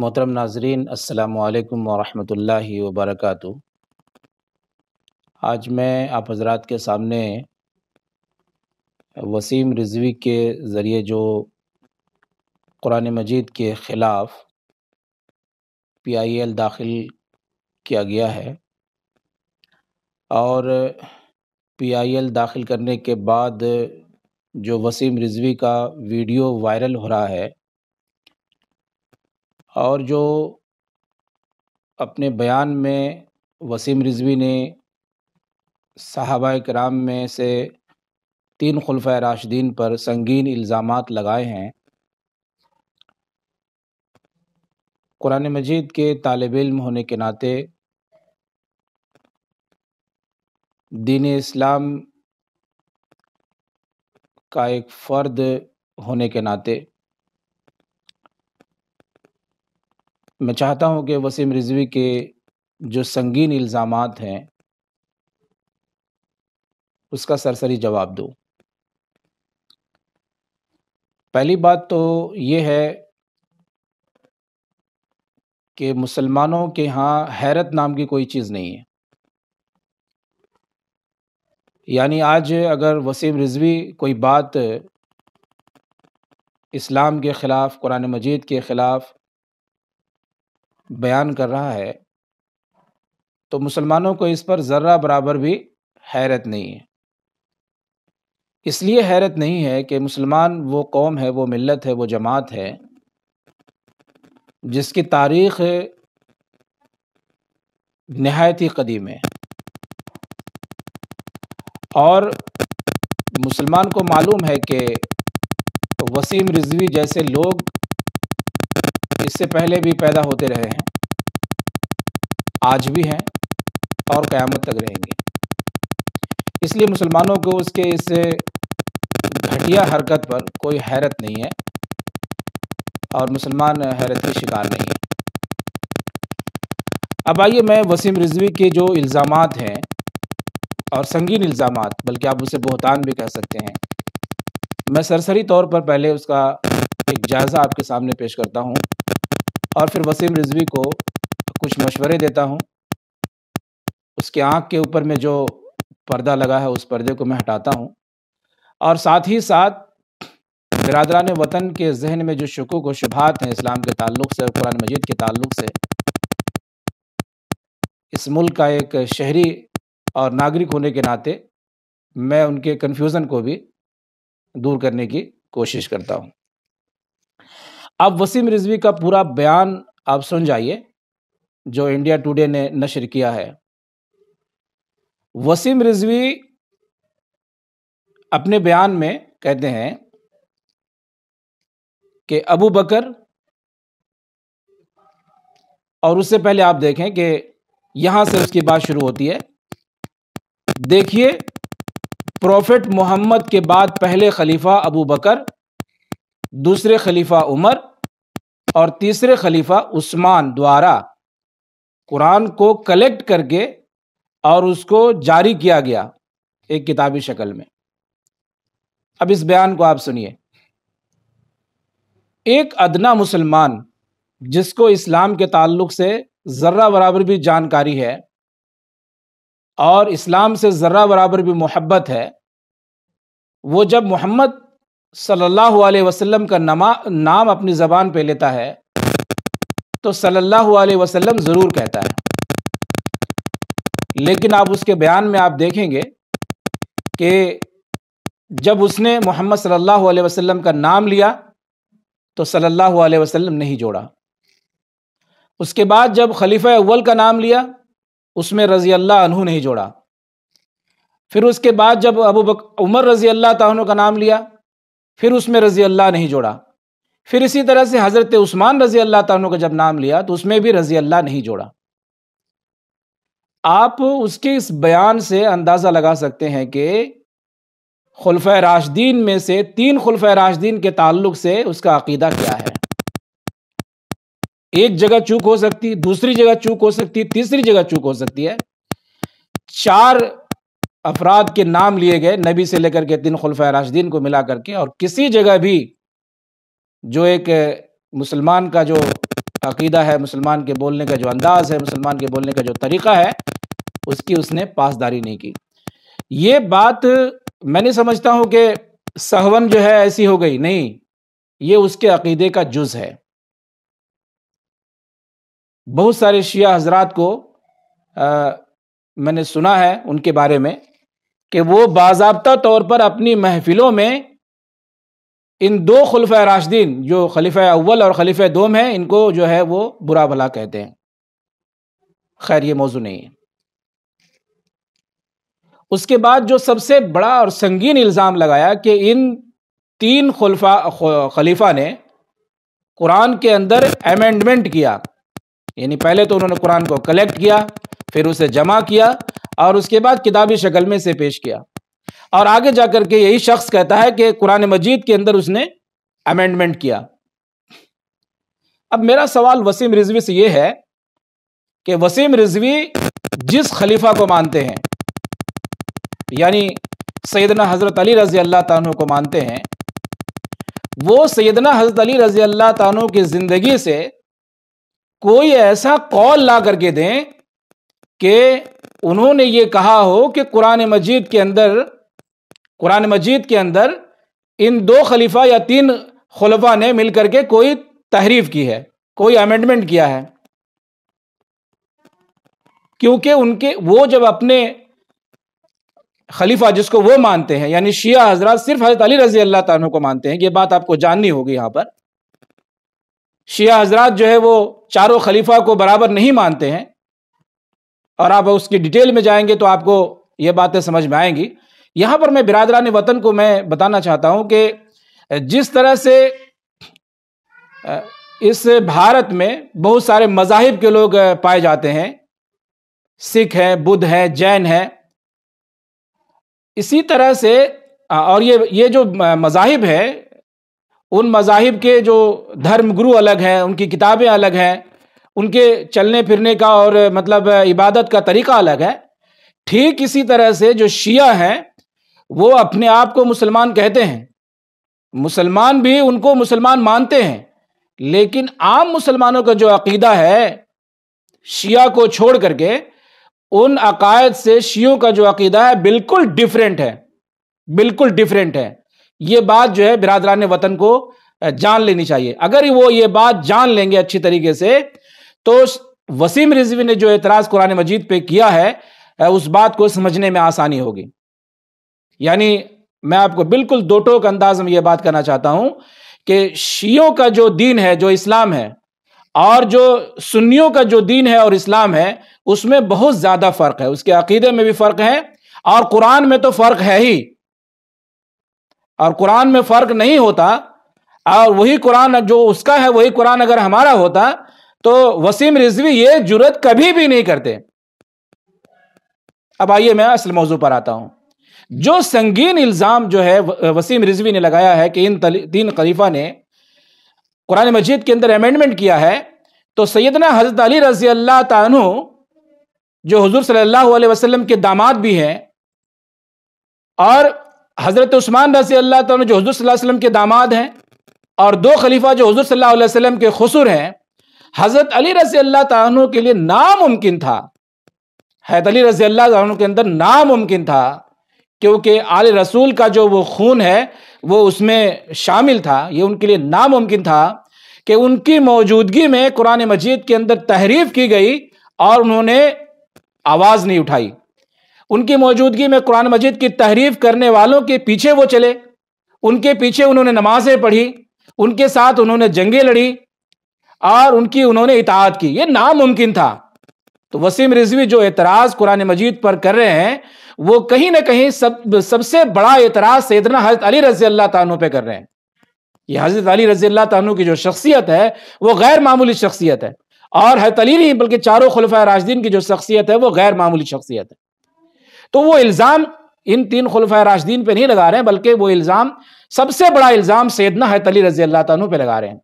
محترم ناظرین، السلام علیکم ورحمۃ اللہ وبرکاتہ۔ آج میں آپ حضرات کے سامنے وسیم رضوی کے ذریعے جو قرآن مجید کے خلاف PIL داخل کیا گیا ہے اور PIL داخل کرنے کے بعد جو وسیم رضوی کا ویڈیو وائرل ہو رہا ہے اور جو اپنے بیان میں وسیم رضوی نے صحابہ کرام میں سے 3 خلفائے راشدین پر سنگین الزامات لگائے ہیں، قرآن مجید کے طالب علم ہونے کے ناطے، دین اسلام کا ایک فرد ہونے کے ناطے میں چاہتا ہوں کہ وسیم رضوی کے جو سنگین الزامات ہیں اس کا سرسری جواب دوں۔ پہلی بات تو یہ ہے کہ مسلمانوں کے ہاں حیرت نام کی کوئی چیز نہیں ہے۔ یعنی آج اگر وسیم رضوی کوئی بات اسلام کے خلاف، قرآن مجید کے خلاف بیان کر رہا ہے تو مسلمانوں کو اس پر ذرہ برابر بھی حیرت نہیں ہے۔ اس لیے حیرت نہیں ہے کہ مسلمان وہ قوم ہے، وہ ملت ہے، وہ جماعت ہے جس کی تاریخ نہایت ہی قدیم ہے، اور مسلمان کو معلوم ہے کہ وسیم رضوی جیسے لوگ اس سے پہلے بھی پیدا ہوتے رہے ہیں، آج بھی ہیں اور قیامت تک رہیں گے۔ اس لیے مسلمانوں کو اس کے اس گھٹیا حرکت پر کوئی حیرت نہیں ہے اور مسلمان حیرت کے شکار نہیں ہے۔ اب آئیے میں وسیم رضوی کے جو الزامات ہیں، اور سنگین الزامات، بلکہ آپ اسے بہتان بھی کہہ سکتے ہیں، میں سرسری طور پر پہلے اس کا ایک جائزہ آپ کے سامنے پیش کرتا ہوں اور پھر وسیم رضوی کو کچھ مشورے دیتا ہوں۔ اس کے آنکھ کے اوپر میں جو پردہ لگا ہے اس پردے کو میں ہٹاتا ہوں، اور ساتھ ہی ساتھ برادران وطن کے ذہن میں جو شکوک و شبہات ہیں اسلام کے تعلق سے اور قرآن مجید کے تعلق سے، اس ملک کا ایک شہری اور ناگرک ہونے کے ناطے میں ان کے کنفیوژن کو بھی دور کرنے کی کوشش کرتا ہوں۔ اب وسیم رضوی کا پورا بیان آپ سن جائیے جو انڈیا ٹوڈے نے نشر کیا ہے۔ وسیم رضوی اپنے بیان میں کہتے ہیں کہ ابو بکر، اور اس سے پہلے آپ دیکھیں کہ یہاں سے اس کی بات شروع ہوتی ہے۔ دیکھیے، پروفٹ محمد کے بعد پہلے خلیفہ ابو بکر، دوسرے خلیفہ عمر اور تیسرے خلیفہ عثمان دوارا قرآن کو کلیکٹ کر کے اور اس کو جاری کیا گیا ایک کتابی شکل میں۔ اب اس بیان کو آپ سنیے۔ ایک ادنا مسلمان جس کو اسلام کے تعلق سے ذرہ برابر بھی جانکاری ہے اور اسلام سے ذرہ برابر بھی محبت ہے، وہ جب محمد صلی اللہ علیہ وسلم کا نام اپنی زبان پہ لیتا ہے تو صلی اللہ علیہ وسلم ضرور کہتا ہے، لیکن آپ اس کے بیان میں آپ دیکھیں گے کہ جب اس نے محمد صلی اللہ علیہ وسلم کا نام لیا تو صلی اللہ علیہ وسلم نہیں جوڑا۔ اس کے بعد جب خلیفہ اول کا نام لیا اس میں رضی اللہ عنہ نہیں جوڑا۔ پھر اس کے بعد جب عمر رضی اللہ تعالیٰ عنہ کا نام لیا پھر اس میں رضی اللہ نہیں جوڑا۔ پھر اسی طرح سے حضرت عثمان رضی اللہ تعالیٰ عنہ کا جب نام لیا تو اس میں بھی رضی اللہ نہیں جوڑا۔ آپ اس کے اس بیان سے اندازہ لگا سکتے ہیں کہ خلفائے راشدین میں سے 3 خلفائے راشدین کے تعلق سے اس کا عقیدہ کیا ہے۔ ایک جگہ چوک ہو سکتی، دوسری جگہ چوک ہو سکتی، تیسری جگہ چوک ہو سکتی ہے۔ 4 افراد کے نام لیے گئے نبی سے لے کر کے 3 خلفائے راشدین کو ملا کر کے، اور کسی جگہ بھی جو ایک مسلمان کا جو عقیدہ ہے، مسلمان کے بولنے کا جو انداز ہے، مسلمان کے بولنے کا جو طریقہ ہے، اس کی اس نے پاسداری نہیں کی۔ یہ بات میں نہیں سمجھتا ہوں کہ سہون جو ہے ایسی ہو گئی، نہیں، یہ اس کے عقیدے کا جز ہے۔ بہت سارے شیعہ حضرات کو میں نے سنا ہے ان کے بارے میں کہ وہ باضابطہ طور پر اپنی محفلوں میں ان دو خلفۂ راشدین جو خلیفہ اول اور خلیفہ دوم ہیں، ان کو جو ہے وہ برا بھلا کہتے ہیں۔ خیر، یہ موضوع نہیں ہے۔ اس کے بعد جو سب سے بڑا اور سنگین الزام لگایا کہ ان تین خلیفہ نے قرآن کے اندر امینڈمنٹ کیا، یعنی پہلے تو انہوں نے قرآن کو کلیکٹ کیا، پھر اسے جمع کیا، اور اس کے بعد کتابی شکل میں اسے پیش کیا، اور آگے جا کر کے یہی شخص کہتا ہے کہ قرآن مجید کے اندر اس نے امینڈمنٹ کیا۔ اب میرا سوال وسیم رضوی سے یہ ہے کہ وسیم رضوی جس خلیفہ کو مانتے ہیں، یعنی سیدنا حضرت علی رضی اللہ تعالیٰ کو مانتے ہیں، وہ سیدنا حضرت علی رضی اللہ تعالیٰ کی زندگی سے کوئی ایسا قول لا کر کے دیں کہ انہوں نے یہ کہا ہو کہ قرآن مجید کے اندر ان دو خلیفہ یا تین خلفاء نے مل کر کے کوئی تحریف کی ہے، کوئی امینڈمنٹ کیا ہے۔ کیونکہ وہ جب اپنے خلیفہ جس کو وہ مانتے ہیں، یعنی شیعہ حضرات صرف حضرت علی رضی اللہ تعالیٰ کو مانتے ہیں، یہ بات آپ کو جاننی ہوگی۔ یہاں پر شیعہ حضرات جو ہے وہ چاروں خلیفہ کو برابر نہیں مانتے ہیں، اور آپ اس کی ڈیٹیل میں جائیں گے تو آپ کو یہ باتیں سمجھ میں آئیں گی۔ یہاں پر میں برادران وطن کو میں بتانا چاہتا ہوں کہ جس طرح سے اس بھارت میں بہت سارے مذاہب کے لوگ پائے جاتے ہیں، سکھ ہیں، بدھ ہیں، جین ہیں، اسی طرح سے اور یہ جو مذاہب ہیں، ان مذاہب کے جو دھرم گرو الگ ہیں، ان کی کتابیں الگ ہیں، ان کے چلنے پھرنے کا اور مطلب عبادت کا طریقہ الگ ہے۔ ٹھیک اسی طرح سے جو شیعہ ہیں وہ اپنے آپ کو مسلمان کہتے ہیں، مسلمان بھی ان کو مسلمان مانتے ہیں، لیکن عام مسلمانوں کا جو عقیدہ ہے شیعہ کو چھوڑ کر کے، ان عقائد سے شیعوں کا جو عقیدہ ہے بالکل ڈیفرنٹ ہے، بالکل ڈیفرنٹ ہے۔ یہ بات جو ہے برادران وطن کو جان لینی چاہیے۔ اگر وہ یہ بات جان لیں گے اچھی طریقے سے تو وسیم رضوی نے جو اعتراض قرآن مجید پہ کیا ہے اس بات کو سمجھنے میں آسانی ہوگی۔ یعنی میں آپ کو بالکل دو ٹوک انداز میں یہ بات کرنا چاہتا ہوں کہ شیعوں کا جو دین ہے، جو اسلام ہے، اور جو سنیوں کا جو دین ہے اور اسلام ہے، اس میں بہت زیادہ فرق ہے، اس کے عقیدے میں بھی فرق ہے، اور قرآن میں تو فرق ہے ہی، اور قرآن میں فرق نہیں ہوتا، اور وہی قرآن جو اس کا ہے وہی قرآن اگر ہمارا ہوتا تو وسیم رضوی یہ جرات کبھی بھی نہیں کرتے۔ اب آئیے میں اصل موضوع پر آتا ہوں۔ جو سنگین الزام جو ہے وسیم رضوی نے لگایا ہے کہ ان تین خلیفہ نے قرآن مجید کے اندر امینڈمنٹ کیا ہے، تو سیدنا حضرت علی رضی اللہ تعالیٰ جو حضور صلی اللہ علیہ وسلم کے داماد بھی ہیں، اور حضرت عثمان رضی اللہ تعالیٰ جو حضور صلی اللہ علیہ وسلم کے داماد ہیں، اور دو خلیفہ جو حضور صلی اللہ علیہ وسلم کے خسر ہیں، حضرت علی رضی اللہ تعالیٰ کے لیے ناممکن تھا، حضرت علی رضی اللہ تعالیٰ کے اندر ناممکن تھا، کیونکہ آل رسول کا جو وہ خون ہے وہ اس میں شامل تھا، یہ ان کے لیے ناممکن تھا کہ ان کی موجودگی میں قرآن مجید کے اندر تحریف کی گئی اور انہوں نے آواز نہیں اٹھائی۔ ان کی موجودگی میں قرآن مجید کی تحریف کرنے والوں کے پیچھے وہ چلے، ان کے پیچھے انہوں نے نمازیں پڑھی، ان کے ساتھ انہوں نے جنگیں لڑی، اور ان کی انہوں نے اطاعت کی، یہ ناممکن تھا۔ تو وسیم رضوی جو اعتراض قرآن مجید پر کر رہے ہیں وہ کہیں نہ کہیں سب سے بڑا اعتراض سیدنا حضرت علی رضی اللہ تعالیٰ پہ کر رہے ہیں۔ یہ حضرت علی رضی اللہ تعالیٰ کی جو شخصیت ہے وہ غیر معمولی شخصیت ہے، اور حضرت علی نہیں بلکہ چاروں خلفائے راشدین کی جو شخصیت ہے وہ غیر معمولی شخصیت ہے۔ تو وہ الزام ان تین خلفائے راشدین پہ نہیں لگا رہے ہیں، بلکہ وہ الزام، سب سے بڑا الزام سیدنا حضرت علی رضی اللہ تعالیٰ پہ لگا رہے ہیں۔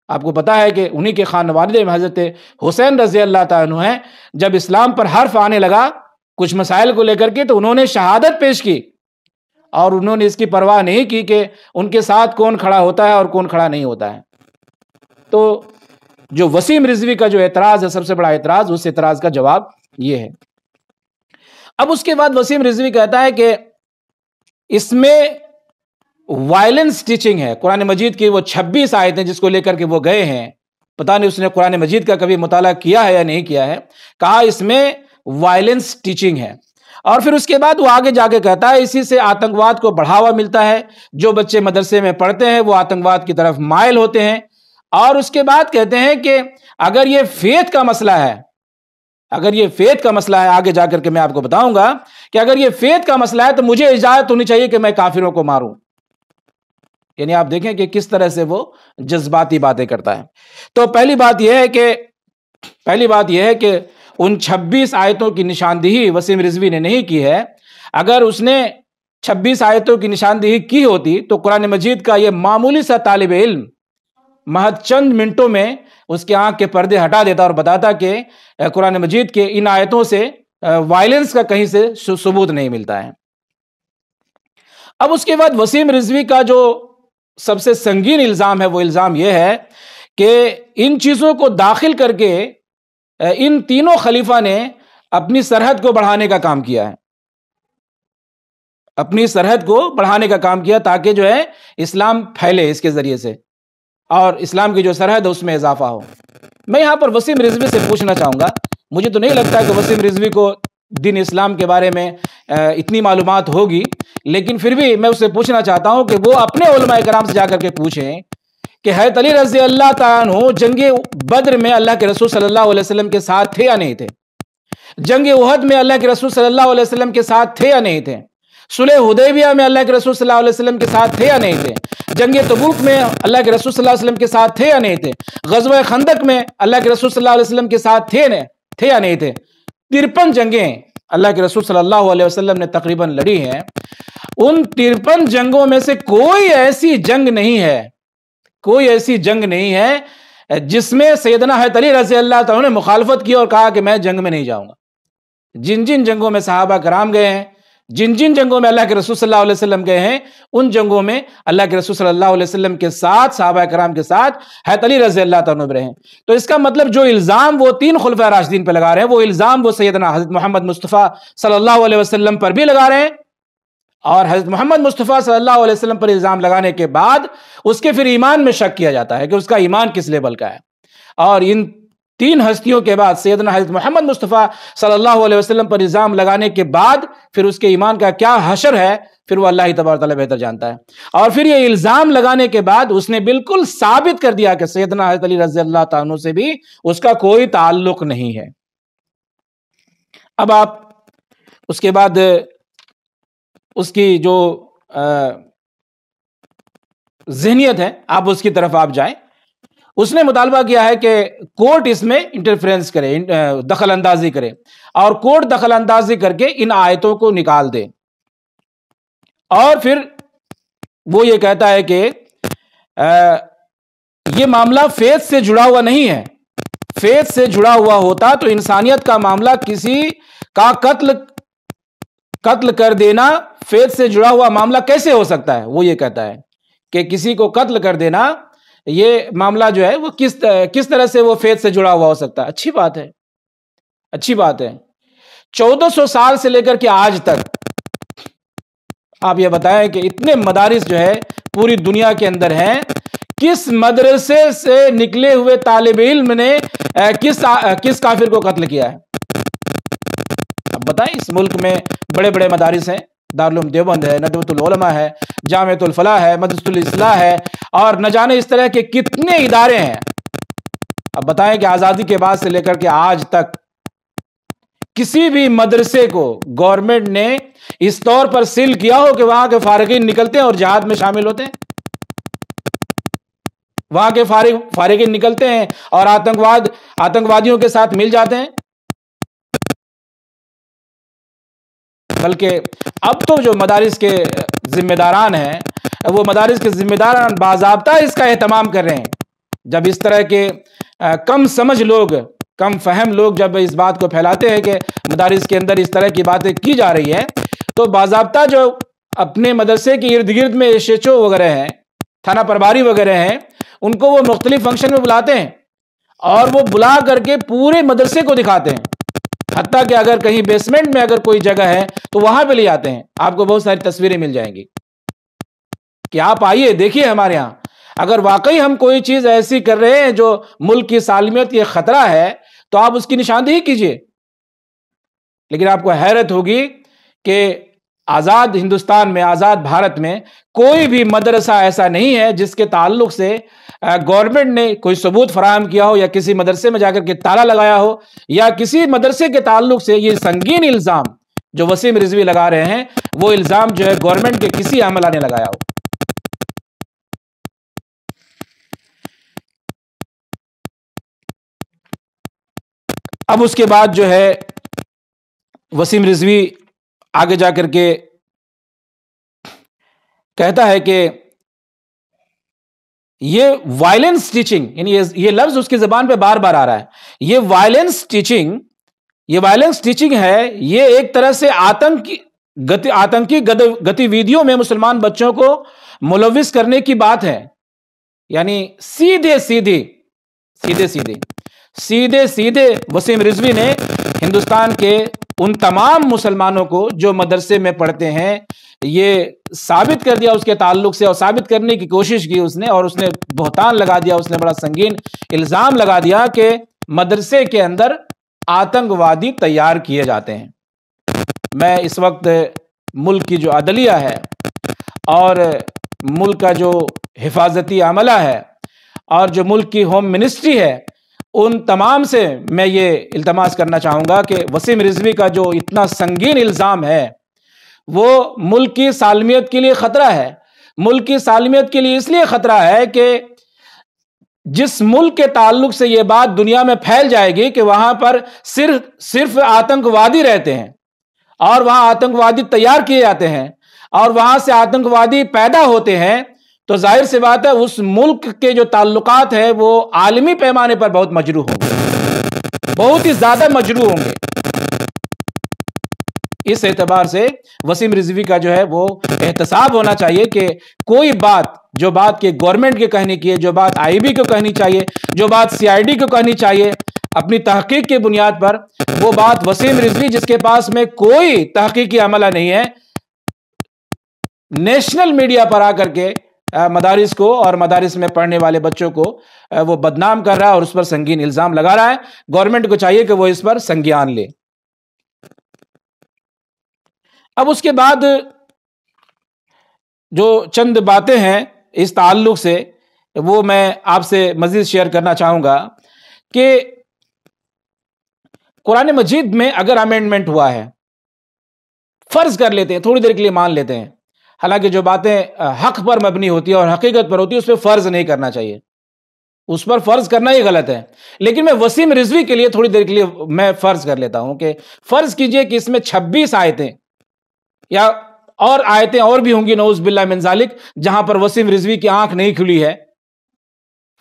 آپ کو پتا ہے کہ انہی کے خانوادے میں حضرت حسین رضی اللہ تعالیٰ ہیں، جب اسلام پر حرف آنے لگا کچھ مسائل کو لے کر کے تو انہوں نے شہادت پیش کی، اور انہوں نے اس کی پرواہ نہیں کی کہ ان کے ساتھ کون کھڑا ہوتا ہے اور کون کھڑا نہیں ہوتا ہے۔ تو جو وسیم رضوی کا جو اعتراض ہے، سب سے بڑا اعتراض، اس اعتراض کا جواب یہ ہے۔ اب اس کے بعد وسیم رضوی کہتا ہے کہ اس میں وائلنس ٹیچنگ ہے۔ قرآن مجید کی وہ 26 آیتیں جس کو لے کر کے وہ گئے ہیں، پتہ نہیں اس نے قرآن مجید کا کبھی مطالعہ کیا ہے یا نہیں کیا ہے، کہا اس میں وائلنس ٹیچنگ ہے۔ اور پھر اس کے بعد وہ آگے جا کے کہتا ہے اسی سے آتنکواد کو بڑھاوا ملتا ہے، جو بچے مدرسے میں پڑھتے ہیں وہ آتنکواد کی طرف مائل ہوتے ہیں۔ اور اس کے بعد کہتے ہیں کہ اگر یہ فیتھ کا مسئلہ ہے، اگر یہ فیتھ کا مسئلہ ہے، آگے جا کر کے میں آپ کو بتاؤں گا کہ اگر یہ فیتھ کا مسئلہ ہے تو مجھے اجازت ہونی چاہیے کہ میں کافروں کو ماروں۔ یعنی آپ دیکھیں کہ کس طرح سے وہ جذباتی باتیں کرتا ہے۔ تو پہلی بات یہ ہے کہ ان 26 آیتوں کی نشاندہی وسیم رضوی نے نہیں کی ہے۔ اگر اس نے 26 آیتوں کی نشاندہی کی ہوتی تو قرآن مجید کا یہ معمولی سا طالب علم محض چند منٹوں میں اس کے آنکھ کے پردے ہٹا دیتا اور بتاتا کہ قرآن مجید کے ان آیتوں سے وائلنس کا کہیں سے ثبوت نہیں ملتا ہے۔ اب اس کے بعد وسیم رضوی کا جو سب سے سنگین الزام ہے، وہ الزام یہ ہے کہ ان چیزوں کو داخل کر کے ان تینوں خلیفہ نے اپنی سرحد کو بڑھانے کا کام کیا ہے، اپنی سرحد کو بڑھانے کا کام کیا تاکہ جو ہے اسلام پھیلے اس کے ذریعے سے، اور اسلام کی جو سرحد ہے اس میں اضافہ ہو۔ میں یہاں پر وسیم رضوی سے پوچھنا چاہوں گا، مجھے تو نہیں لگتا کہ وسیم رضوی کو دین اسلام کے بارے میں اتنی معلومات ہوگی، لیکن پھر بھی میں اس سے پوچھنا چاہتا ہوں کہ وہ اپنے علماء کرام سے جا کر کے پوچھیں کہ حضرت علی رضی اللہ تعالیٰ عنہ جنگ بدر میں اللہ کے رسول صلی اللہ علیہ وسلم کے ساتھ تھے یا نہیں تھے؟ جنگ احد میں اللہ کے رسول صلی اللہ علیہ وسلم کے ساتھ تھے یا نہیں تھے؟ صلح حدیبیہ میں اللہ کے رسول صلی اللہ علیہ وسلم کے ساتھ تھے یا نہیں تھے؟ جنگ تبوک میں اللہ کے رسول صلی اللہ علیہ وسلم کے ساتھ تھے یا نہیں تھے؟ غزوہ خندق میں اللہ کے رسول صلی اللہ علیہ وسلم کے ساتھ تھے یا نہیں تھے؟ 53 جنگیں اللہ کے رسول صلی اللہ علیہ وسلم نے تقریباً لڑی ہیں۔ ان 53 جنگوں میں سے کوئی ایسی جنگ نہیں ہے جس میں سیدنا حضرت علی رضی اللہ تعالیٰ نے مخالفت کی اور کہا کہ میں جنگ میں نہیں جاؤں گا۔ جن جنگوں میں صحابہ کرام گئے ہیں، جن جنگوں میں اللہ کے رسول صلی اللہ علیہ وسلم گئے ہیں، ان جنگوں میں اللہ کے رسول صلی اللہ علیہ وسلم کے ساتھ، صحابہ کرام کے ساتھ حضرت علی رضی اللہ تعالیٰ رہے ہیں۔ تو اس کا مطلب جو الزام وہ 3 خلفاء راشدین پہ لگا رہے ہیں، وہ الزام وہ سیدنا حضرت محمد مصطفیٰ صلی اللہ علیہ وسلم پر بھی لگا رہے ہیں، اور حضرت محمد مصطفیٰ صلی اللہ علیہ وسلم پر الزام لگانے کے بعد اس کے پھر ایمان میں شک کیا جاتا ہے کہ اس کا ایمان کس لیول کا ہے۔ اور ان 3 ہستیوں کے بعد سیدنا حضرت محمد مصطفیٰ صلی اللہ علیہ وسلم پر الزام لگانے کے بعد پھر اس کے ایمان کا کیا حشر ہے، پھر وہ اللہ تبارک و تعالیٰ بہتر جانتا ہے۔ اور پھر یہ الزام لگانے کے بعد اس نے بالکل ثابت کر دیا کہ سیدنا حضرت علی رضی اللہ تعالیٰ عنہ سے بھی اس کا کوئی تعلق نہیں ہے۔ اب آپ اس کے بعد اس کی جو ذہنیت ہے، آپ اس کی طرف آپ جائیں۔ اس نے مطالبہ کیا ہے کہ کورٹ اس میں انٹرفیرنس کرے، دخل اندازی کرے، اور کورٹ دخل اندازی کر کے ان آیتوں کو نکال دے۔ اور پھر وہ یہ کہتا ہے کہ یہ معاملہ فیتھ سے جڑا ہوا نہیں ہے۔ فیتھ سے جڑا ہوا ہوتا تو انسانیت کا معاملہ، کسی کا قتل کر دینا فیتھ سے جڑا ہوا معاملہ کیسے ہو سکتا ہے؟ وہ یہ کہتا ہے کہ کسی کو قتل کر دینا، یہ معاملہ جو ہے وہ کس طرح سے وہ فیتھ سے جڑا ہوا ہو سکتا ہے؟ اچھی بات ہے 1400 سال سے لے کر کے آج تک آپ یہ بتائیں کہ اتنے مدارس جو ہے پوری دنیا کے اندر ہیں، کس مدرسے سے نکلے ہوئے طالب علم نے کس کافر کو قتل کیا ہے؟ اب بتائیں، اس ملک میں بڑے بڑے مدارس ہیں، دارالعلوم دیوبند ہے، ندوۃ العلماء ہے، جامعۃ الفلاح ہے، مدرسۃ الاصلاح ہے، اور نہ جانے اس طرح کے کتنے ادارے ہیں۔ اب بتائیں کہ آزادی کے بعد سے لے کر کے آج تک کسی بھی مدرسے کو گورنمنٹ نے اس طور پر سیل کیا ہو کہ وہاں کے فارغین نکلتے ہیں اور جہاد میں شامل ہوتے ہیں؟ وہاں کے فارغین نکلتے ہیں اور آتنکوادیوں کے ساتھ مل جاتے ہیں؟ بلکہ اب تو جو مدارس کے ذمہ داران ہیں، وہ مدارس کے ذمہ داران باضابطہ اس کا اہتمام کر رہے ہیں۔ جب اس طرح کے کم سمجھ لوگ، کم فہم لوگ جب اس بات کو پھیلاتے ہیں کہ مدارس کے اندر اس طرح کی باتیں کی جا رہی ہیں، تو باضابطہ جو اپنے مدرسے کے ارد گرد میں ایس ایچ او وغیرہ ہیں، تھانہ پرباری وغیرہ ہیں، ان کو وہ مختلف فنکشن میں بلاتے ہیں اور وہ بلا کر کے پورے مدرسے کو دکھاتے ہیں، حتیٰ کہ اگر کہیں بیسمنٹ میں اگر کوئی جگہ ہے تو وہاں پہ لے آتے ہیں. آپ کو بہت ساری تصویریں مل جائیں گی کہ آپ آئیے دیکھیے ہمارے ہاں. اگر واقعی ہم کوئی چیز ایسی کر رہے ہیں جو ملک کی سالمیت کی خطرہ ہے تو آپ اس کی نشاندہی کیجئے. لیکن آپ کو حیرت ہوگی کہ آزاد ہندوستان میں، آزاد بھارت میں کوئی بھی مدرسہ ایسا نہیں ہے جس کے تعلق سے گورنمنٹ نے کوئی ثبوت فراہم کیا ہو، یا کسی مدرسے میں جا کر کے تالا لگایا ہو، یا کسی مدرسے کے تعلق سے یہ سنگین الزام جو وسیم رضوی لگا رہے ہیں وہ الزام جو ہے گورنمنٹ کے کسی عملہ نے لگایا ہو. اب اس کے بعد جو ہے وسیم رضوی آگے جا کر کے کہتا ہے کہ یہ وائلنس ٹیچنگ، یعنی یہ لفظ اس کی زبان پہ بار بار آ رہا ہے، یہ وائلنس ٹیچنگ ہے. یہ ایک طرح سے آتنکی گتی ویدیوں میں مسلمان بچوں کو ملوث کرنے کی بات ہے. یعنی سیدھے وسیم رضوی نے ہندوستان کے ان تمام مسلمانوں کو جو مدرسے میں پڑھتے ہیں یہ ثابت کر دیا اس کے تعلق سے، اور ثابت کرنے کی کوشش کی اس نے، اور اس نے بہتان لگا دیا، اس نے بڑا سنگین الزام لگا دیا کہ مدرسے کے اندر آتنکوادی تیار کیے جاتے ہیں. میں اس وقت ملک کی جو عدلیہ ہے اور ملک کا جو حفاظتی عملہ ہے اور جو ملک کی ہوم منسٹری ہے، ان تمام سے میں یہ التماس کرنا چاہوں گا کہ وسیم رضوی کا جو اتنا سنگین الزام ہے وہ ملک کی سالمیت کے لیے خطرہ ہے. ملک کی سالمیت کے لیے اس لیے خطرہ ہے کہ جس ملک کے تعلق سے یہ بات دنیا میں پھیل جائے گی کہ وہاں پر صرف آتنکوادی رہتے ہیں اور وہاں آتنکوادی تیار کیے جاتے ہیں اور وہاں سے آتنکوادی پیدا ہوتے ہیں، تو ظاہر سی بات ہے اس ملک کے جو تعلقات ہیں وہ عالمی پیمانے پر بہت مجروح ہوں گے، بہت ہی زیادہ مجروح ہوں گے. اس اعتبار سے وسیم رضوی کا جو ہے وہ احتساب ہونا چاہیے کہ کوئی بات، جو بات کہ گورنمنٹ کے کہنے کی ہے، جو بات آئی بی کو کہنی چاہیے، جو بات سی آئی ڈی کو کہنی چاہیے اپنی تحقیق کی بنیاد پر، وہ بات وسیم رضوی جس کے پاس میں کوئی تحقیقی عملہ نہیں ہے، نیشنل میڈیا پر آ کر کے مدارس کو اور مدارس میں پڑھنے والے بچوں کو وہ بدنام کر رہا ہے اور اس پر سنگین الزام لگا رہا ہے. گورنمنٹ کو چاہیے کہ وہ اس پر سنگیان لے. اب اس کے بعد جو چند باتیں ہیں اس تعلق سے وہ میں آپ سے مزید شیئر کرنا چاہوں گا کہ قرآن مجید میں اگر امینڈمنٹ ہوا ہے، فرض کر لیتے ہیں، تھوڑی دیر کے لیے مان لیتے ہیں، حالانکہ جو باتیں حق پر مبنی ہوتی ہے اور حقیقت پر ہوتی ہے اس پہ فرض نہیں کرنا چاہیے، اس پر فرض کرنا ہی غلط ہے. لیکن میں وسیم رضوی کے لیے تھوڑی دیر کے لیے میں فرض کر لیتا ہوں کہ فرض کیجئے کہ اس میں 26 آیتیں یا اور آیتیں اور بھی ہوں گی نعوذ باللہ من ذالک جہاں پر وسیم رضوی کی آنکھ نہیں کھلی ہے.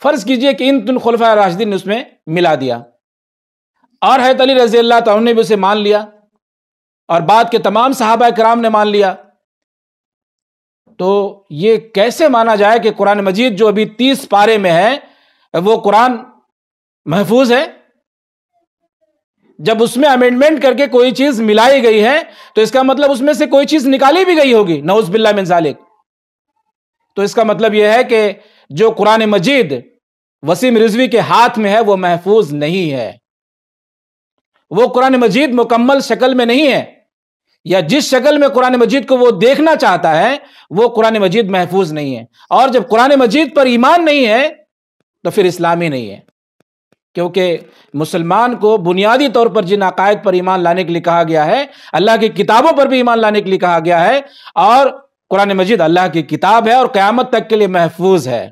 فرض کیجئے کہ ان خلفاء راشدین نے اس میں ملا دیا اور حضرت علی رضی اللہ تعالیٰ نے بھی اسے مان لیا اور بعد کے تمام صحابہ کرام نے مان لیا. تو یہ کیسے مانا جائے کہ قرآن مجید جو ابھی 30 پارے میں ہے وہ قرآن محفوظ ہے؟ جب اس میں امینڈمنٹ کر کے کوئی چیز ملائی گئی ہے تو اس کا مطلب اس میں سے کوئی چیز نکالی بھی گئی ہوگی نعوذ باللہ من ذالک. تو اس کا مطلب یہ ہے کہ جو قرآن مجید وسیم رضوی کے ہاتھ میں ہے وہ محفوظ نہیں ہے، وہ قرآن مجید مکمل شکل میں نہیں ہے، یا جس شکل میں قرآن مجید کو وہ دیکھنا چاہتا ہے وہ قرآن مجید محفوظ نہیں ہے. اور جب قرآن مجید پر ایمان نہیں ہے تو پھر اسلامی نہیں ہے، کیونکہ مسلمان کو بنیادی طور پر جن عقائد پر ایمان لانے کے لیے کہا گیا ہے، اللہ کی کتابوں پر بھی ایمان لانے کے لیے کہا گیا ہے، اور قرآن مجید اللہ کی کتاب ہے اور قیامت تک کے لیے محفوظ ہے.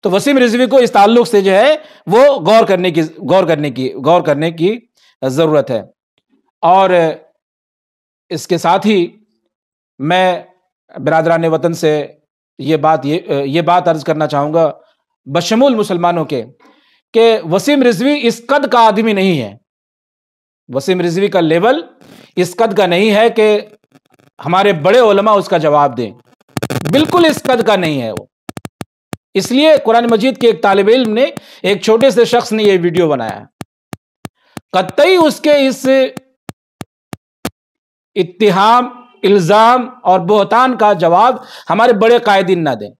تو وسیم رضوی کو اس تعلق سے جو ہے وہ غور کرنے کی ضرورت ہے. اور اس کے ساتھ ہی میں برادران وطن سے یہ بات عرض کرنا چاہوں گا بشمول مسلمانوں کے کہ وسیم رضوی اس قد کا آدمی نہیں ہے. وسیم رضوی کا لیول اس قد کا نہیں ہے کہ ہمارے بڑے علماء اس کا جواب دیں، بالکل اس قد کا نہیں ہے وہ. اس لیے قرآن مجید کے ایک طالب علم نے، ایک چھوٹے سے شخص نے یہ ویڈیو بنایا، قطعی اس کے اس اتہام، الزام اور بہتان کا جواب ہمارے بڑے قائدین نہ دیں۔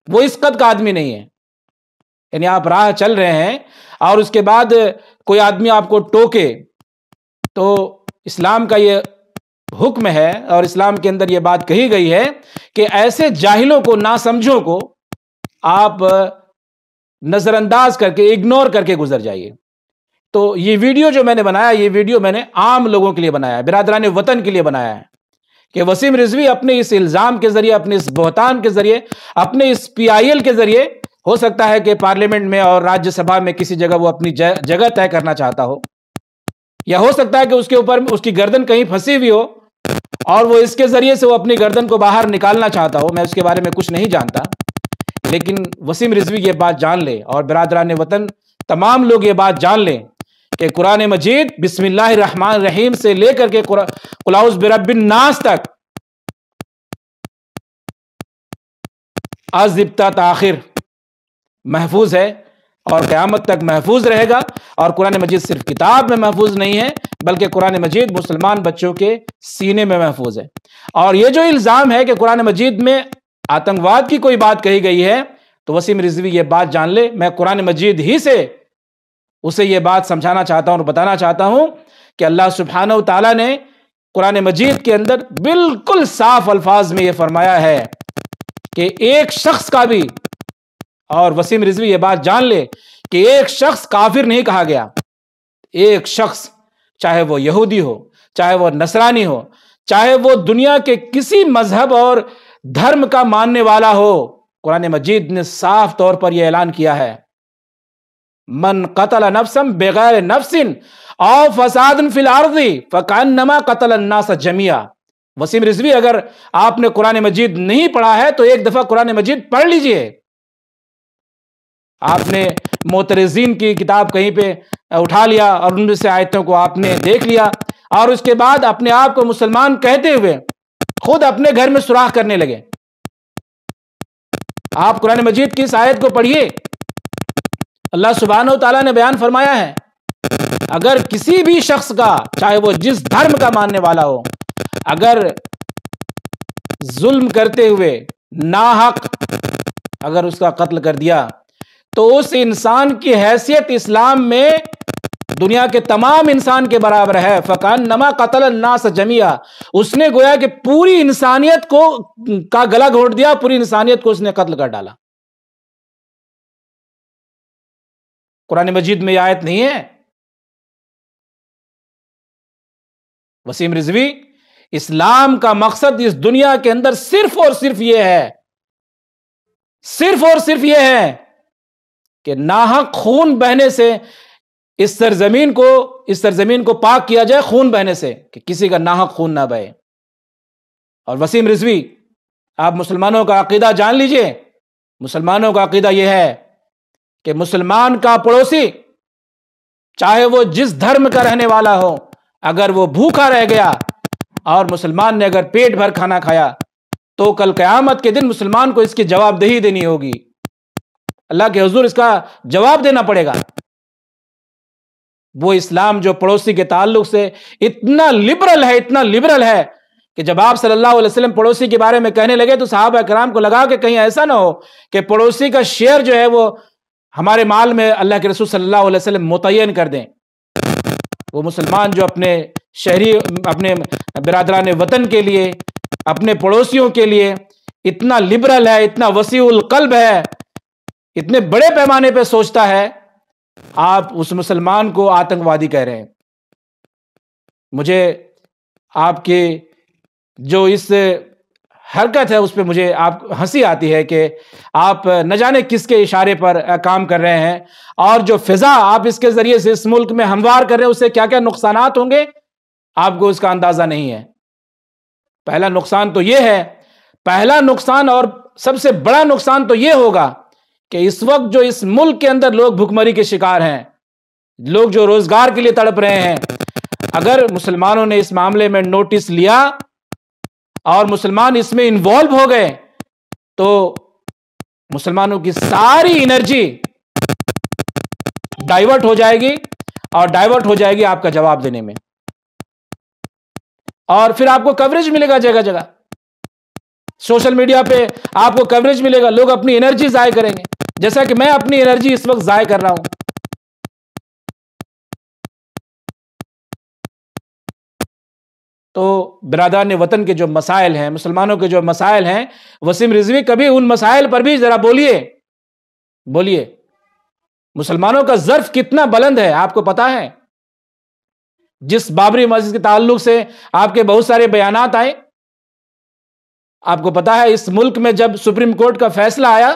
وہ اس قد کا آدمی نہیں ہے۔ یعنی آپ راہ چل رہے ہیں اور اس کے بعد کوئی آدمی آپ کو ٹوکے، تو اسلام کا یہ حکم ہے اور اسلام کے اندر یہ بات کہی گئی ہے کہ ایسے جاہلوں کو، ناسمجھوں کو آپ نظر انداز کر کے، اگنور کر کے گزر جائیے۔ تو یہ ویڈیو جو میں نے بنایا، یہ ویڈیو میں نے عام لوگوں کے لیے بنایا ہے، برادران وطن کے لیے بنایا ہے، کہ وسیم رضوی اپنے اس الزام کے ذریعے، اپنے اس بہتان کے ذریعے، اپنے اس PIL کے ذریعے، ہو سکتا ہے کہ پارلیمنٹ میں اور راجیہ سبھا میں کسی جگہ وہ اپنی جگہ طے کرنا چاہتا ہو، یا ہو سکتا ہے کہ اس کے اوپر اس کی گردن کہیں پھنسی ہوئی ہو اور وہ اس کے ذریعے سے وہ اپنی گردن کو باہر نکالنا چاہتا ہو۔ میں اس کے بارے میں کچھ نہیں جانتا، لیکن وسیم رضوی یہ بات جان لے اور برادران وطن تمام لوگ یہ بات جان لیں کہ قرآن مجید بسم اللہ الرحمن الرحیم سے لے کر کے قل اعوذ برب الناس تک از ابتدا تاخر محفوظ ہے اور قیامت تک محفوظ رہے گا۔ اور قرآن مجید صرف کتاب میں محفوظ نہیں ہے، بلکہ قرآن مجید مسلمان بچوں کے سینے میں محفوظ ہے۔ اور یہ جو الزام ہے کہ قرآن مجید میں آتنکواد کی کوئی بات کہی گئی ہے، تو وسیم رضوی یہ بات جان لے، میں قرآن مجید ہی سے اسے یہ بات سمجھانا چاہتا ہوں اور بتانا چاہتا ہوں کہ اللہ سبحانہ وتعالیٰ نے قرآن مجید کے اندر بالکل صاف الفاظ میں یہ فرمایا ہے کہ ایک شخص کا بھی، اور وسیم رضوی یہ بات جان لے کہ ایک شخص کافر نہیں کہا گیا۔ ایک شخص، چاہے وہ یہودی ہو، چاہے وہ نصرانی ہو، چاہے وہ دنیا کے کسی مذہب اور دھرم کا ماننے والا ہو، قرآن مجید نے صاف طور پر یہ اعلان کیا ہے، من قتل نفسا بغیر نفس او فساد فی الارض فکأنما قتل الناس جميعا۔ وسیم رضوی، اگر آپ نے قرآن مجید نہیں پڑھا ہے تو ایک دفعہ قرآن مجید پڑھ لیجئے۔ آپ نے معترضین کی کتاب کہیں پہ اٹھا لیا اور ان میں سے آیتوں کو آپ نے دیکھ لیا، اور اس کے بعد اپنے آپ کو مسلمان کہتے ہوئے خود اپنے گھر میں سوراخ کرنے لگے۔ آپ قرآن مجید کی اس آیت کو پڑھیے، اللہ سبحانہ وتعالیٰ نے بیان فرمایا ہے، اگر کسی بھی شخص کا، چاہے وہ جس دھرم کا ماننے والا ہو، اگر ظلم کرتے ہوئے ناحق اگر اس کا قتل کر دیا، تو اس انسان کی حیثیت اسلام میں دنیا کے تمام انسان کے برابر ہے۔ فَكَأَنَّمَا قَتَلَ النَّاسَ جَمِيعًا، اس نے گویا کہ پوری انسانیت کا گلا گھونٹ دیا، پوری انسانیت کو اس نے قتل کر ڈالا۔ قرآن مجید میں یہ آیت نہیں ہے۔ وسیم رضوی، اسلام کا مقصد اس دنیا کے اندر صرف اور صرف یہ ہے، صرف اور صرف یہ ہے کہ ناحق خون بہنے سے اس سرزمین کو پاک کیا جائے، خون بہنے سے، کہ کسی کا ناحق خون نہ بہے۔ اور وسیم رضوی، آپ مسلمانوں کا عقیدہ جان لیجئے، مسلمانوں کا عقیدہ یہ ہے کہ مسلمان کا پڑوسی، چاہے وہ جس دھرم کا رہنے والا ہو، اگر وہ بھوکا رہ گیا اور مسلمان نے اگر پیٹ بھر کھانا کھایا، تو کل قیامت کے دن مسلمان کو اس کی جواب دہی دینی ہوگی، اللہ کے حضور اس کا جواب دینا پڑے گا۔ وہ اسلام جو پڑوسی کے تعلق سے اتنا لبرل ہے، اتنا لبرل ہے کہ جب آپ صلی اللہ علیہ وسلم پڑوسی کے بارے میں کہنے لگے تو صحابہ کرام کو لگا کہ کہیں ایسا نہ ہو کہ پڑوسی کا شیئر جو ہے وہ ہمارے مال میں اللہ کے رسول صلی اللہ علیہ وسلم متعین کر دیں۔ وہ مسلمان جو اپنے شہری، اپنے برادران وطن کے لیے، اپنے پڑوسیوں کے لیے اتنا لبرل ہے، اتنا وسیع القلب ہے، اتنے بڑے پیمانے پہ سوچتا ہے، آپ اس مسلمان کو آتنکوادی کہہ رہے ہیں۔ مجھے آپ کی جو اس حرکت ہے اس پہ مجھے آپ ہنسی آتی ہے کہ آپ نہ جانے کس کے اشارے پر کام کر رہے ہیں، اور جو فضا آپ اس کے ذریعے سے اس ملک میں ہموار کر رہے ہیں، اس سے کیا کیا نقصانات ہوں گے آپ کو اس کا اندازہ نہیں ہے۔ پہلا نقصان تو یہ ہے، پہلا نقصان اور سب سے بڑا نقصان تو یہ ہوگا کہ اس وقت جو اس ملک کے اندر لوگ بھوک مری کے شکار ہیں، لوگ جو روزگار کے لیے تڑپ رہے ہیں، اگر مسلمانوں نے اس معاملے میں نوٹس لیا اور مسلمان اس میں انوالو ہو گئے، تو مسلمانوں کی ساری انرجی ڈائیورٹ ہو جائے گی، اور ڈائیورٹ ہو جائے گی آپ کا جواب دینے میں، اور پھر آپ کو کوریج ملے گا جگہ جگہ، سوشل میڈیا پہ آپ کو کوریج ملے گا، لوگ اپنی انرجی ضائع کریں گے، جیسا کہ میں اپنی انرجی اس وقت ضائع کر رہا ہوں۔ تو برادران وطن کے جو مسائل ہیں، مسلمانوں کے جو مسائل ہیں، وسیم رضوی کبھی ان مسائل پر بھی ذرا بولیے مسلمانوں کا ظرف کتنا بلند ہے آپ کو پتا ہے؟ جس بابری مسجد کے تعلق سے آپ کے بہت سارے بیانات آئے، آپ کو پتا ہے اس ملک میں جب سپریم کورٹ کا فیصلہ آیا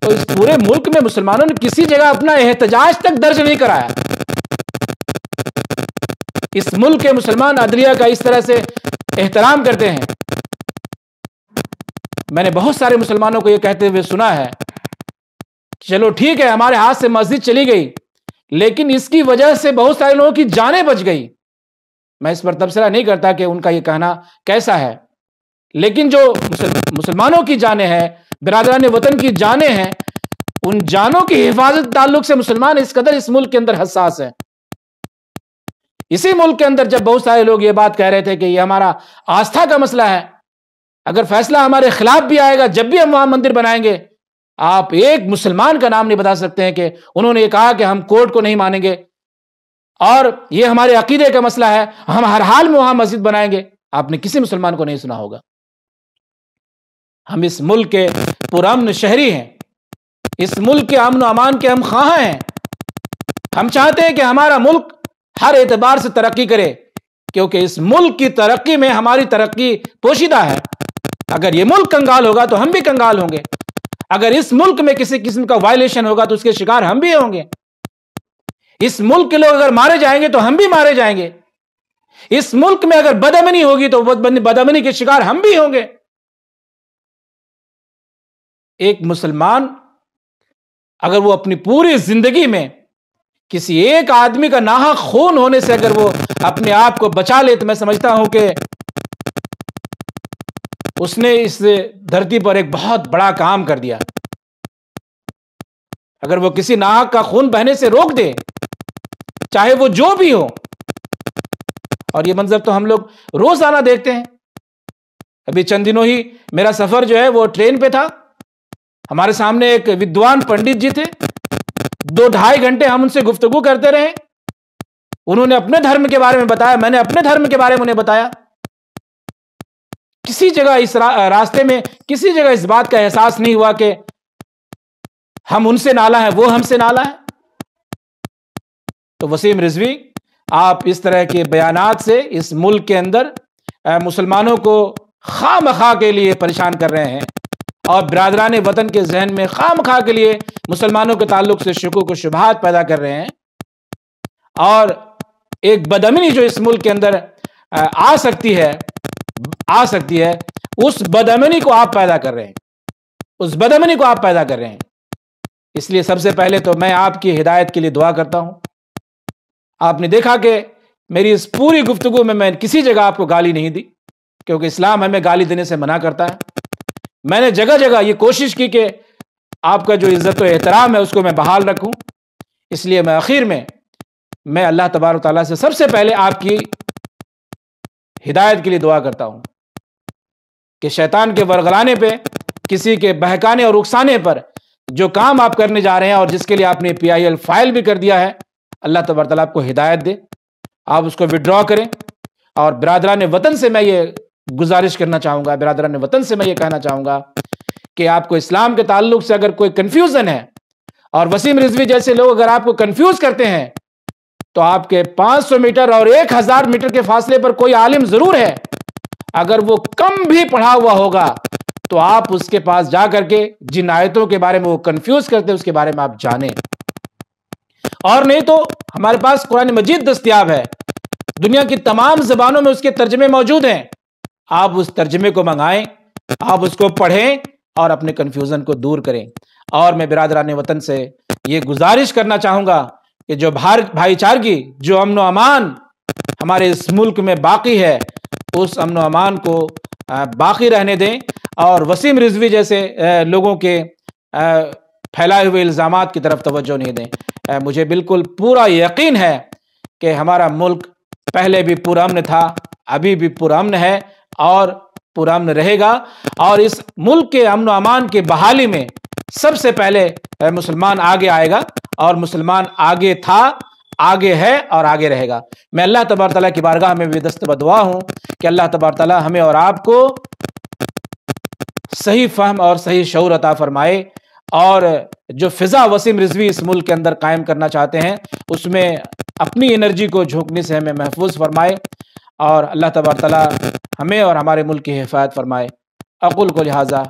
تو اس پورے ملک میں مسلمانوں نے کسی جگہ اپنا احتجاج تک درج نہیں کرایا۔ اس ملک کے مسلمان عدلیہ کا اس طرح سے احترام کرتے ہیں۔ میں نے بہت سارے مسلمانوں کو یہ کہتے ہوئے سنا ہے کہ چلو ٹھیک ہے، ہمارے ہاتھ سے مسجد چلی گئی، لیکن اس کی وجہ سے بہت سارے لوگوں کی جانیں بچ گئی۔ میں اس پر تبصرہ نہیں کرتا کہ ان کا یہ کہنا کیسا ہے، لیکن جو مسلمانوں کی جانیں ہیں، برادران وطن کی جانیں ہیں، ان جانوں کی حفاظت تعلق سے مسلمان اس قدر اس ملک کے اندر حساس ہیں۔ اسی ملک کے اندر جب بہت سارے لوگ یہ بات کہہ رہے تھے کہ یہ ہمارا آستھا کا مسئلہ ہے، اگر فیصلہ ہمارے خلاف بھی آئے گا، جب بھی ہم وہاں مندر بنائیں گے، آپ ایک مسلمان کا نام نہیں بتا سکتے ہیں کہ انہوں نے یہ کہا کہ ہم کورٹ کو نہیں مانیں گے اور یہ ہمارے عقیدے کا مسئلہ ہے، ہم ہر حال میں وہاں مسجد بنائیں گے۔ آپ نے کسی مسلمان کو نہیں سنا ہوگا۔ ہم اس ملک کے پرامن شہری ہیں، اس ملک کے امن و امان کے ہم خواہاں ہیں۔ ہم چاہتے ہیں کہ ہمارا ملک ہر اعتبار سے ترقی کرے، کیونکہ اس ملک کی ترقی میں ہماری ترقی پوشیدہ ہے۔ اگر یہ ملک کنگال ہوگا تو ہم بھی کنگال ہوں گے، اگر اس ملک میں کسی قسم کا وائلیشن ہوگا تو اس کے شکار ہم بھی ہوں گے، اس ملک کے لوگ اگر مارے جائیں گے تو ہم بھی مارے جائیں گے، اس ملک میں اگر بدامنی ہوگی تو بدامنی کے شکار ہم بھی ہوں گے۔ ایک مسلمان اگر وہ اپنی پوری زندگی میں کسی ایک آدمی کا ناحق خون ہونے سے اگر وہ اپنے آپ کو بچا لے تو میں سمجھتا ہوں کہ اس نے اس دھرتی پر ایک بہت بڑا کام کر دیا۔ اگر وہ کسی ناحق کا خون بہنے سے روک دے، چاہے وہ جو بھی ہو، اور یہ منظر تو ہم لوگ روزانہ دیکھتے ہیں۔ ابھی چند دنوں ہی میرا سفر جو ہے وہ ٹرین پہ تھا، ہمارے سامنے ایک ودوان پنڈت جی تھے، 2-2.5 گھنٹے ہم ان سے گفتگو کرتے رہے، انہوں نے اپنے دھرم کے بارے میں بتایا، میں نے اپنے دھرم کے بارے میں انہیں بتایا۔ کسی جگہ اس راستے میں کسی جگہ اس بات کا احساس نہیں ہوا کہ ہم ان سے نالا ہیں، وہ ہم سے نالا ہے۔ تو وسیم رضوی، آپ اس طرح کے بیانات سے اس ملک کے اندر مسلمانوں کو خواہ مخواہ کے لیے پریشان کر رہے ہیں، اور برادران وطن کے ذہن میں خواہ مخواہ کے لیے مسلمانوں کے تعلق سے شکوک و شبہات پیدا کر رہے ہیں، اور ایک بدامنی جو اس ملک کے اندر آ سکتی ہے اس بدامنی کو آپ پیدا کر رہے ہیں، اس لیے سب سے پہلے تو میں آپ کی ہدایت کے لیے دعا کرتا ہوں۔ آپ نے دیکھا کہ میری اس پوری گفتگو میں کسی جگہ آپ کو گالی نہیں دی، کیونکہ اسلام ہمیں گالی دینے سے منع کرتا ہے۔ میں نے جگہ جگہ یہ کوشش کی کہ آپ کا جو عزت و احترام ہے اس کو میں بحال رکھوں، اس لیے میں آخر میں اللہ تبارک و تعالیٰ سے سب سے پہلے آپ کی ہدایت کے لیے دعا کرتا ہوں کہ شیطان کے ورغلانے پہ، کسی کے بہکانے اور اکسانے پر جو کام آپ کرنے جا رہے ہیں، اور جس کے لیے آپ نے PIL فائل بھی کر دیا ہے، اللہ تبارک و تعالیٰ آپ کو ہدایت دے، آپ اس کو وڈرا کریں۔ اور برادران وطن سے میں یہ گزارش کرنا چاہوں گا، برادران وطن سے میں یہ کہنا چاہوں گا کہ آپ کو اسلام کے تعلق سے اگر کوئی کنفیوژن ہے، اور وسیم رضوی جیسے لوگ اگر آپ کو کنفیوز کرتے ہیں، تو آپ کے 500 میٹر اور 1000 میٹر کے فاصلے پر کوئی عالم ضرور ہے، اگر وہ کم بھی پڑھا ہوا ہوگا تو آپ اس کے پاس جا کر کے جن آیتوں کے بارے میں وہ کنفیوز کرتے ہیں اس کے بارے میں آپ جانیں، اور نہیں تو ہمارے پاس قرآن مجید دستیاب ہے، دنیا کی تمام زبانوں میں اس کے ترجمے موجود ہیں، آپ اس ترجمے کو منگائیں، آپ اس کو پڑھیں اور اپنے کنفیوژن کو دور کریں۔ اور میں برادران وطن سے یہ گزارش کرنا چاہوں گا کہ جو بھائی چارگی، جو امن و امان ہمارے اس ملک میں باقی ہے، اس امن و امان کو باقی رہنے دیں، اور وسیم رضوی جیسے لوگوں کے پھیلائے ہوئے الزامات کی طرف توجہ نہیں دیں۔ مجھے بالکل پورا یقین ہے کہ ہمارا ملک پہلے بھی پرامن تھا، ابھی بھی پرامن ہے اور پرامن رہے گا، اور اس ملک کے امن و امان کی بحالی میں سب سے پہلے مسلمان آگے آئے گا، اور مسلمان آگے تھا، آگے ہے اور آگے رہے گا۔ میں اللہ تبارک تعالیٰ کی بارگاہ میں بھی دست بدعا ہوں کہ اللہ تبارک تعالیٰ ہمیں اور آپ کو صحیح فہم اور صحیح شعور عطا فرمائے، اور جو فضا وسیم رضوی اس ملک کے اندر قائم کرنا چاہتے ہیں اس میں اپنی انرجی کو جھونکنے سے ہمیں محفوظ فرمائے، اور اللہ تبارک تعالیٰ ہمیں اور ہمارے ملک کی حفاظت فرمائے۔ اقول کو لہٰذا